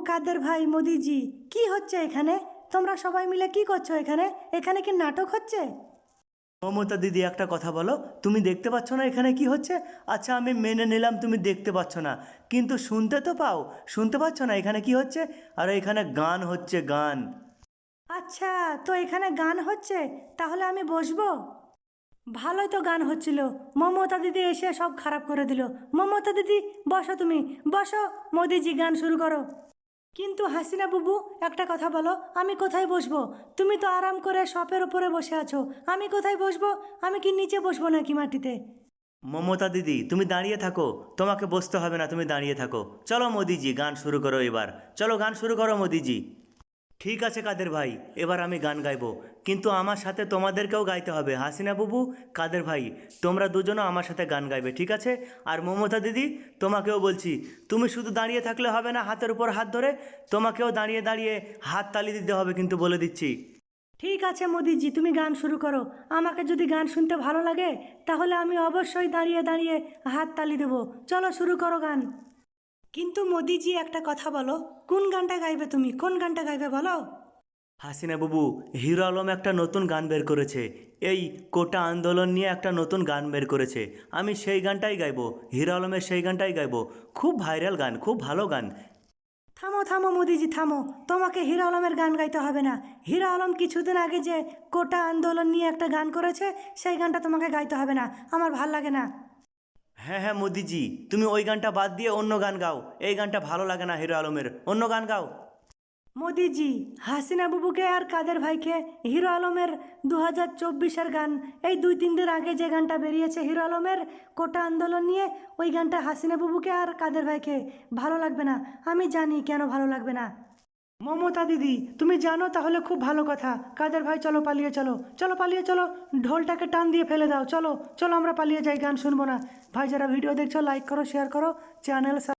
কাদের ভাই, মোদিজি, কি হচ্ছে এখানে? তোমরা সবাই মিলে কি করছো এখানে? এখানে কি নাটক হচ্ছে? মমতা দিদি, একটা কথা বলো, তুমি দেখতে পাচ্ছ না এখানে কি হচ্ছে? আচ্ছা, আমি মেনে নিলাম তুমি দেখতে পাচ্ছ না, কিন্তু শুনতে তো পাও। শুনতে পাচ্ছ না এখানে কি হচ্ছে? আর এখানে গান হচ্ছে, গান। আচ্ছা, তো এখানে গান হচ্ছে, তাহলে আমি বসবো? ভালোই তো গান হচ্ছিল, মমতা দিদি এসে সব খারাপ করে দিল। মমতা দিদি, বসো তুমি, বসো। মোদিজি, গান শুরু করো। কিন্তু হাসিনা বুবু, একটা কথা বলো, আমি কোথায় বসবো? তুমি তো আরাম করে শপের উপরে বসে আছো, আমি কোথায় বসবো? আমি কি নিচে বসবো নাকি মাটিতে? মমতা দিদি, তুমি দাঁড়িয়ে থাকো, তোমাকে বসতে হবে না, তুমি দাঁড়িয়ে থাকো। চলো মোদিজি, গান শুরু করো এবার। চলো গান শুরু করো মোদিজি। ঠিক আছে কাদের ভাই, এবার আমি গান গাইবো, কিন্তু আমার সাথে তোমাদেরকেও গাইতে হবে। হাসিনা বুবু, কাদের ভাই, তোমরা দুজনও আমার সাথে গান গাইবে, ঠিক আছে? আর মমতা দিদি, তোমাকেও বলছি, তুমি শুধু দাঁড়িয়ে থাকলে হবে না হাতের উপর হাত ধরে, তোমাকেও দাঁড়িয়ে দাঁড়িয়ে হাত তালি দিতে হবে, কিন্তু বলে দিচ্ছি। ঠিক আছে মোদিজি, তুমি গান শুরু করো। আমাকে যদি গান শুনতে ভালো লাগে, তাহলে আমি অবশ্যই দাঁড়িয়ে দাঁড়িয়ে হাত তালি দেবো। চলো শুরু করো গান। কিন্তু মোদিজি, একটা কথা বলো, কোন গানটা গাইবে তুমি? কোন গানটা গাইবে বলো? হাসিনা বাবু, হিরো আলম একটা নতুন গান বের করেছে, এই কোটা আন্দোলন নিয়ে একটা নতুন গান বের করেছে। আমি সেই গানটাই গাইবো, হিরো আলমের সেই গানটাই গাইবো। খুব ভাইরাল গান, খুব ভালো গান। থামো থামো মোদিজি, থামো। তোমাকে হিরো আলমের গান গাইতে হবে না। হিরো আলম কিছুদিন আগে যে কোটা আন্দোলন নিয়ে একটা গান করেছে, সেই গানটা তোমাকে গাইতে হবে না, আমার ভাল লাগে না। হ্যাঁ হ্যাঁ মোদিজি, তুমি ওই গানটা বাদ দিয়ে অন্য গান গাও, এই গানটা ভালো লাগে না হিরো আলমের, অন্য গান গাও। মোদিজি, হাসিনা বুবুকে আর কাদের ভাইকে হিরো আলমের 2024-এর গান, এই 2-3 দিন আগে যে গানটা বেরিয়েছে হিরো আলমের কোটা আন্দোলন নিয়ে, ওই গানটা হাসিনা বুবুকে আর কাদের ভাইকে ভালো লাগবে না। আমি জানি কেন ভালো লাগবে না। মমতা দিদি, তুমি জানো তাহলে খুব ভালো কথা। কাদের ভাই, চলো পালিয়ে চলো, চলো পালিয়ে চলো। ঢোলটাকে টান দিয়ে ফেলে দাও, চলো চলো আমরা পালিয়ে যাই, গান শুনবো না। ভাই, যারা ভিডিও দেখছো লাইক করো, শেয়ার করো, চ্যানেল